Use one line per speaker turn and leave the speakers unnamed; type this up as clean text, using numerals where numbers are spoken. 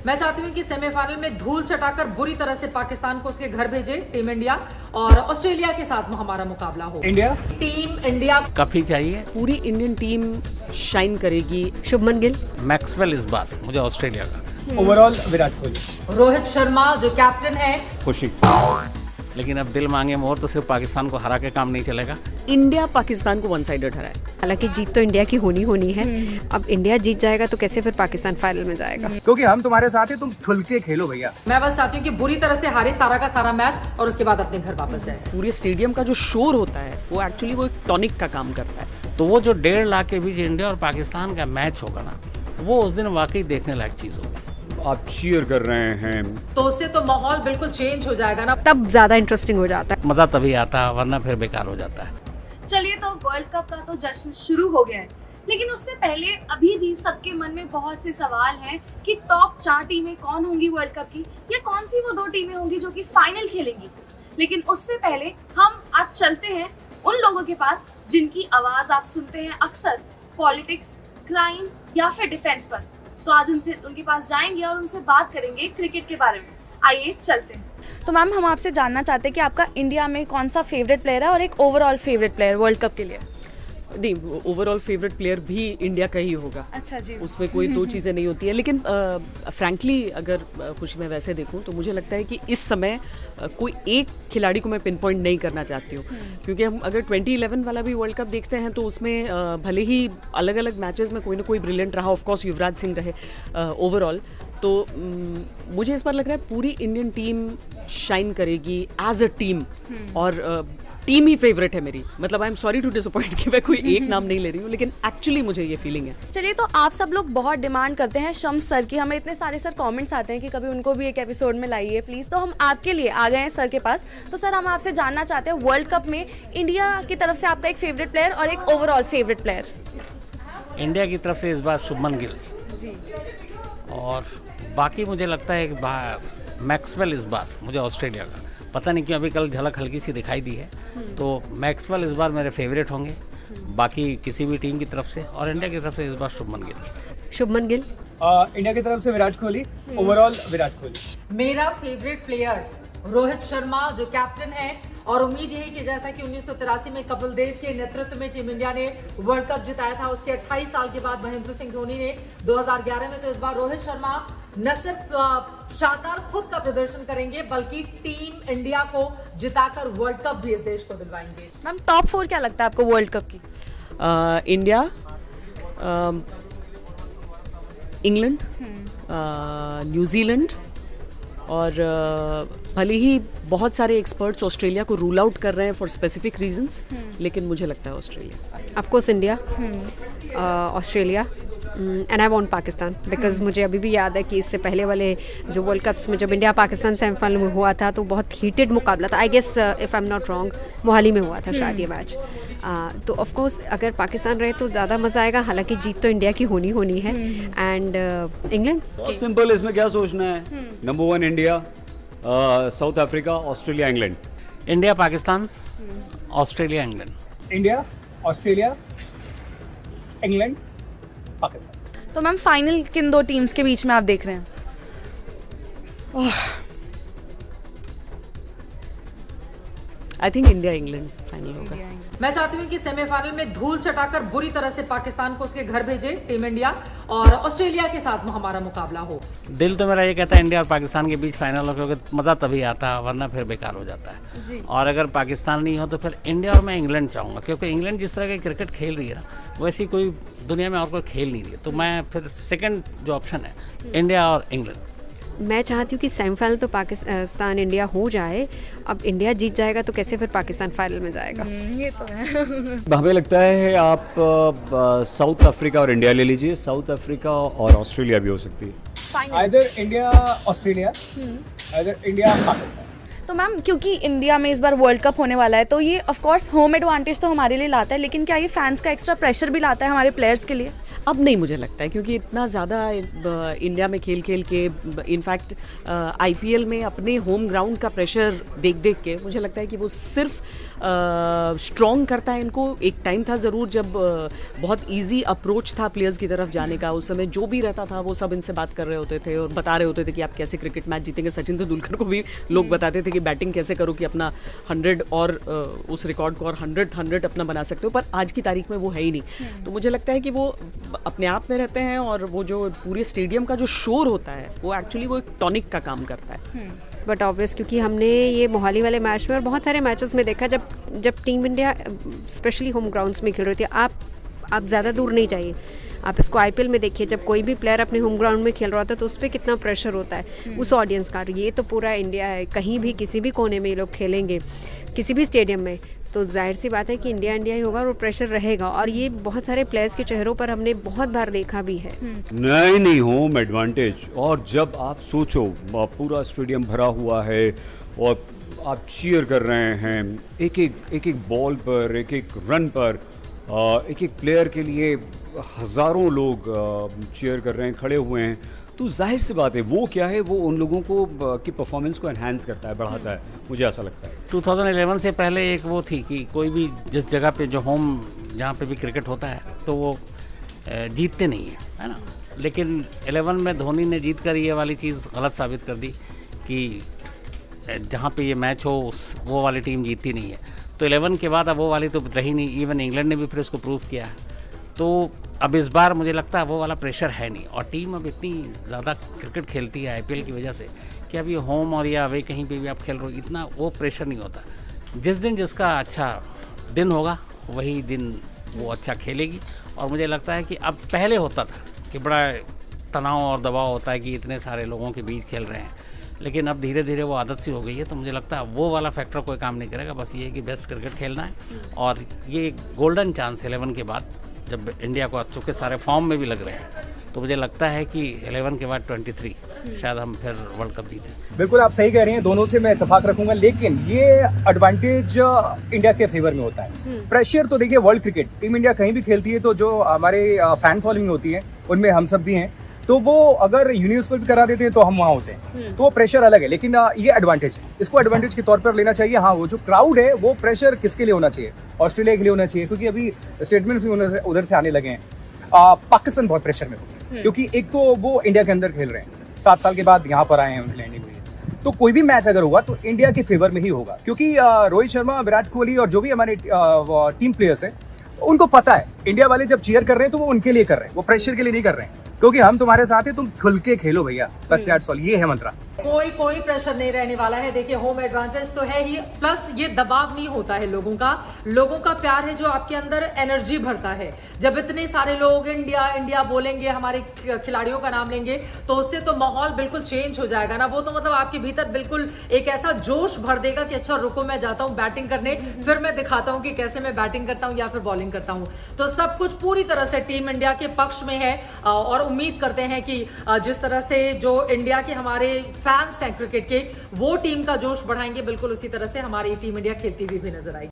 मैं चाहती हूँ कि सेमीफाइनल में धूल चटाकर बुरी तरह से पाकिस्तान को उसके घर भेजे टीम इंडिया, और ऑस्ट्रेलिया के साथ हमारा मुकाबला हो।
इंडिया
टीम इंडिया
काफी चाहिए।
पूरी इंडियन टीम शाइन करेगी।
शुभमन गिल,
मैक्सवेल इस बार मुझे ऑस्ट्रेलिया का।
ओवरऑल विराट कोहली,
रोहित शर्मा जो कैप्टन है,
खुशी।
लेकिन अब दिल मांगे मोर तो सिर्फ पाकिस्तान को हरा के काम नहीं चलेगा।
इंडिया पाकिस्तान को वन साइडेड हराए।
हालांकि जीत तो इंडिया की होनी है। अब इंडिया जीत जाएगा तो कैसे फिर पाकिस्तान फाइनल में जाएगा।
क्योंकि हम तुम्हारे साथ हैं, तुम खुल के खेलो भैया।
मैं बस चाहती हूँ कि बुरी तरह से हारे सारा का सारा मैच और उसके बाद अपने घर वापस जाए।
पूरे स्टेडियम का जो शोर होता है वो एक्चुअली वो एक टॉनिक का काम करता है।
तो वो जो 1.5 लाख के बीच इंडिया और पाकिस्तान का मैच होगा ना, वो उस दिन वाकई देखने लायक चीज होगी।
आप चीयर कर रहे हैं
तो उससे तो माहौल बिल्कुल चेंज हो जाएगा ना,
तब ज्यादा इंटरेस्टिंग हो जाता है।
मजा तभी आता है, वरना फिर बेकार हो जाता है।
चलिए, तो वर्ल्ड कप का तो जश्न शुरू हो गया है, लेकिन उससे पहले अभी भी सबके मन में बहुत से सवाल हैं कि टॉप 4 टीमें कौन होंगी वर्ल्ड कप की, या कौन सी वो 2 टीमें होंगी जो कि फाइनल खेलेंगी। लेकिन उससे पहले हम आज चलते हैं उन लोगों के पास जिनकी आवाज आप सुनते हैं अक्सर पॉलिटिक्स, क्राइम या फिर डिफेंस पर। तो आज उनके पास जाएंगे और उनसे बात करेंगे क्रिकेट के बारे में। आइए चलते हैं। तो मैम, हम आपसे जानना चाहते हैं कि आपका इंडिया में कौन सा फेवरेट प्लेयर है और एक overall favourite player world cup के लिए।
नहीं, ओवरऑल फेवरेट प्लेयर भी इंडिया का ही होगा।
अच्छा जी,
उसमें कोई 2 चीज़ें नहीं होती है। लेकिन फ्रैंकली अगर खुशी मैं वैसे देखूं तो मुझे लगता है कि इस समय कोई एक खिलाड़ी को मैं पिन पॉइंट नहीं करना चाहती हूँ, क्योंकि हम अगर 2011 वाला भी वर्ल्ड कप देखते हैं तो उसमें भले ही अलग अलग मैचेस में कोई ना कोई ब्रिलियंट रहा, ऑफकोर्स युवराज सिंह रहे ओवरऑल, तो मुझे इस बार लग रहा है पूरी इंडियन टीम शाइन करेगी एज अ टीम, और टीम ही फेवरेट है मेरी। मतलब I am sorry to disappoint कि मैं कोई एक नाम नहीं ले रही हूँ, लेकिन एक्चुअली मुझे ये फीलिंग है।
चलिए, तो आप सब लोग बहुत डिमांड करते हैं शम्स सर की, हमें इतने सारे सर कमेंट्स आते हैं कि कभी उनको भी एक एपिसोड में लाइए प्लीज़। तो हम आपके लिए आ गए हैं सर के पास। तो सर, हम आपसे जानना चाहते हैं वर्ल्ड कप में इंडिया की तरफ से आपका एक फेवरेट प्लेयर और एक ओवरऑल फेवरेट प्लेयर।
इंडिया की तरफ से इस बार शुभमन गिल
जी,
और बाकी मुझे लगता है मैक्सवेल इस बार मुझे ऑस्ट्रेलिया का। पता नहीं क्यों अभी कल झलक हल्की सी दिखाई दी है, तो मैक्सवेल इस बार मेरे फेवरेट होंगे, बाकी किसी भी टीम की तरफ से। और इंडिया की तरफ से इस बार शुभमन गिल।
शुभमन गिल,
इंडिया की तरफ से विराट कोहली, ओवरऑल विराट कोहली।
मेरा फेवरेट प्लेयर रोहित शर्मा जो कैप्टन है, और उम्मीद यही कि जैसा कि 1983 में कपिल देव के नेतृत्व में टीम इंडिया ने वर्ल्ड कप जिताया था, उसके 28 साल के बाद महेंद्र सिंह धोनी ने 2011 में, तो इस बार रोहित शर्मा न सिर्फ शानदार खुद का प्रदर्शन करेंगे बल्कि टीम इंडिया को जिताकर वर्ल्ड कप भी इस देश को दिलवाएंगे।
मैम, टॉप 4 क्या लगता है आपको वर्ल्ड कप की?
इंडिया, इंग्लैंड, न्यूजीलैंड, और भले ही बहुत सारे एक्सपर्ट्स ऑस्ट्रेलिया को रूल आउट कर रहे हैं फॉर स्पेसिफिक रीजंस, लेकिन मुझे लगता है Australia.
Of course India, Australia, and I want Pakistan, because मुझे अभी भी याद है कि इससे पहले वाले जो वर्ल्ड कप्स में जब इंडिया पाकिस्तान सेमीफाइनल में हुआ था तो बहुत हीटेड मुकाबला था। I guess if I am not wrong Mohali में हुआ था शायद ये मैच। तो ऑफ कोर्स अगर पाकिस्तान रहे तो ज़्यादा मज़ा आएगा। हालांकि जीत तो इंडिया की होनी है। एंड इंग्लैंड,
बहुत सिंपल, इसमें क्या सोचना है। Number 1 India, south Africa, Australia, England.
India, Pakistan, Australia, England.
India, Australia, England, Pakistan.
तो मैम, फाइनल किन 2 टीम्स के बीच में आप देख रहे हैं?
I think India England final होगा।
मैं चाहती हूँ कि सेमीफाइनल में धूल चटाकर बुरी तरह से पाकिस्तान को उसके घर भेजे टीम इंडिया, और ऑस्ट्रेलिया के साथ हमारा मुकाबला हो।
दिल तो मेरा ये कहता है इंडिया और पाकिस्तान के बीच फाइनल हो, क्योंकि मज़ा तभी आता है, वरना फिर बेकार हो जाता है
जी।
और अगर पाकिस्तान नहीं हो तो फिर इंडिया, और मैं इंग्लैंड चाहूँगा, क्योंकि इंग्लैंड जिस तरह की क्रिकेट खेल रही है ना, वैसी कोई दुनिया में और कोई खेल नहीं रही है। तो मैं फिर सेकेंड जो ऑप्शन है, इंडिया और इंग्लैंड।
मैं चाहती हूँ कि सेमीफाइनल तो पाकिस्तान इंडिया हो जाए। अब इंडिया जीत जाएगा तो कैसे फिर पाकिस्तान फाइनल में जाएगा।
ये तो है।
हमें लगता है आप साउथ अफ्रीका और इंडिया ले लीजिए। साउथ अफ्रीका और ऑस्ट्रेलिया भी हो सकती है।
Either India Australia, either India Pakistan.
तो मैम क्योंकि इंडिया में इस बार वर्ल्ड कप होने वाला है तो ये ऑफ कोर्स होम एडवांटेज तो हमारे लिए लाता है, लेकिन क्या ये फैंस का एक्स्ट्रा प्रेशर भी लाता है हमारे प्लेयर्स के लिए?
अब नहीं मुझे लगता है, क्योंकि इतना ज़्यादा इंडिया में खेल के इनफैक्ट आईपीएल में अपने होम ग्राउंड का प्रेशर देख के मुझे लगता है कि वो सिर्फ स्ट्रॉन्ग करता है इनको। एक टाइम था ज़रूर जब बहुत इजी अप्रोच था प्लेयर्स की तरफ जाने का, उस समय जो भी रहता था वो सब इनसे बात कर रहे होते थे और बता रहे होते थे कि आप कैसे क्रिकेट मैच जीतेंगे। सचिन तेंदुलकर को भी लोग बताते थे कि बैटिंग कैसे करो कि अपना 100 और उस रिकॉर्ड को और 100 अपना बना सकते हो, पर आज की तारीख में वो है ही नहीं। तो मुझे लगता है कि वो अपने आप में रहते हैं और वो जो पूरे स्टेडियम का जो शोर होता है वो एक्चुअली वो एक टॉनिक का काम करता है।
बट ऑब्वियस क्योंकि हमने ये मोहाली वाले मैच में और बहुत सारे मैचेस में देखा जब team India specially home grounds में खेल रही थी, आप ज़्यादा दूर नहीं जाइए, आप इसको आईपीएल में देखिए, जब कोई भी प्लेयर अपने होम ग्राउंड में खेल रहा होता है तो उस पर कितना प्रेशर होता है उस ऑडियंस का। ये तो पूरा इंडिया है, कहीं भी किसी भी कोने में ये लोग खेलेंगे किसी भी स्टेडियम में, तो जाहिर सी बात है कि इंडिया ही होगा और वो प्रेशर रहेगा। और ये बहुत सारे प्लेयर्स के चेहरों पर हमने बहुत बार देखा भी है।
नहीं होम एडवांटेज। और जब आप सोचो पूरा स्टेडियम भरा हुआ है और आप चीयर कर रहे हैं एक एक बॉल पर, एक एक रन पर, एक एक प्लेयर के लिए हज़ारों लोग चीयर कर रहे हैं, खड़े हुए हैं, तो जाहिर सी बात है वो क्या है, वो उन लोगों को की परफॉर्मेंस को एनहांस करता है, बढ़ाता है, मुझे ऐसा लगता है।
2011 से पहले एक वो थी कि कोई भी जिस जगह पे जो होम जहाँ पे भी क्रिकेट होता है तो वो जीतते नहीं है ना। लेकिन 11 में धोनी ने जीत कर ये वाली चीज़ गलत साबित कर दी कि जहाँ पे ये मैच हो वो वाली टीम जीतती नहीं है। तो 11 के बाद अब वो वाली तो रही नहीं, इवन इंग्लैंड ने भी फिर इसको प्रूव किया है। तो अब इस बार मुझे लगता है वो वाला प्रेशर है नहीं, और टीम अब इतनी ज़्यादा क्रिकेट खेलती है आईपीएल की वजह से कि अब ये होम और या अवे कहीं पे भी आप खेल रहे हो, इतना वो प्रेशर नहीं होता। जिस दिन जिसका अच्छा दिन होगा वही दिन वो अच्छा खेलेगी। और मुझे लगता है कि अब पहले होता था कि बड़ा तनाव और दबाव होता है कि इतने सारे लोगों के बीच खेल रहे हैं, लेकिन अब धीरे धीरे वो आदत सी हो गई है। तो मुझे लगता है वो वाला फैक्टर कोई काम नहीं करेगा, बस ये है कि बेस्ट क्रिकेट खेलना है। और ये गोल्डन चांस 11 के बाद जब इंडिया को चूँकि सारे फॉर्म में भी लग रहे हैं, तो मुझे लगता है कि 11 के बाद 23 शायद हम फिर वर्ल्ड कप जीतें।
बिल्कुल आप सही कह रही हैं, दोनों से मैं इत्तेफाक रखूंगा, लेकिन ये एडवांटेज इंडिया के फेवर में होता है। प्रेशर तो देखिए, वर्ल्ड क्रिकेट टीम इंडिया कहीं भी खेलती है तो जो हमारे फैन फॉलोइंग होती है उनमें हम सब भी हैं, तो वो अगर यूनिवर्स पर भी करा देते हैं तो हम वहाँ होते हैं, तो वो प्रेशर अलग है। लेकिन ये एडवांटेज, इसको एडवांटेज के तौर पर लेना चाहिए। हाँ, वो जो क्राउड है वो प्रेशर किसके लिए होना चाहिए? ऑस्ट्रेलिया के लिए होना चाहिए, क्योंकि अभी स्टेटमेंट्स भी उधर से आने लगे हैं। पाकिस्तान बहुत प्रेशर में होता है, क्योंकि एक तो वो इंडिया के अंदर खेल रहे हैं, 7 साल के बाद यहाँ पर आए हैं, उनकी लैंडिंग हुई है, तो कोई भी मैच अगर होगा तो इंडिया के फेवर में ही होगा। क्योंकि रोहित शर्मा, विराट कोहली और जो भी हमारे टीम प्लेयर्स हैं उनको पता है इंडिया वाले जब चीयर कर रहे हैं तो वो उनके लिए कर रहे हैं, वो प्रेशर के लिए नहीं कर रहे हैं, क्योंकि हम तुम्हारे साथ हैं, तुम खुल के खेलो भैया, बस दैट्स ऑल। ये है मंत्रा।
कोई प्रेशर नहीं रहने वाला है। देखिए, होम एडवांटेज तो है ही, प्लस ये दबाव नहीं होता है लोगों का प्यार है जो आपके अंदर एनर्जी भरता है। जब इतने सारे लोग इंडिया इंडिया बोलेंगे, हमारे खिलाड़ियों का नाम लेंगे, तो उससे तो माहौल बिल्कुल चेंज हो जाएगा ना। वो तो मतलब आपके भीतर बिल्कुल एक ऐसा जोश भर देगा कि अच्छा रुको, मैं जाता हूँ बैटिंग करने, फिर मैं दिखाता हूँ कि कैसे मैं बैटिंग करता हूँ या फिर बॉलिंग करता हूँ। तो सब कुछ पूरी तरह से टीम इंडिया के पक्ष में है, और उम्मीद करते हैं कि जिस तरह से जो इंडिया के हमारे फैंस हैं क्रिकेट के, वो टीम का जोश बढ़ाएंगे, बिल्कुल उसी तरह से हमारी टीम इंडिया खेलती हुई भी नजर आएगी।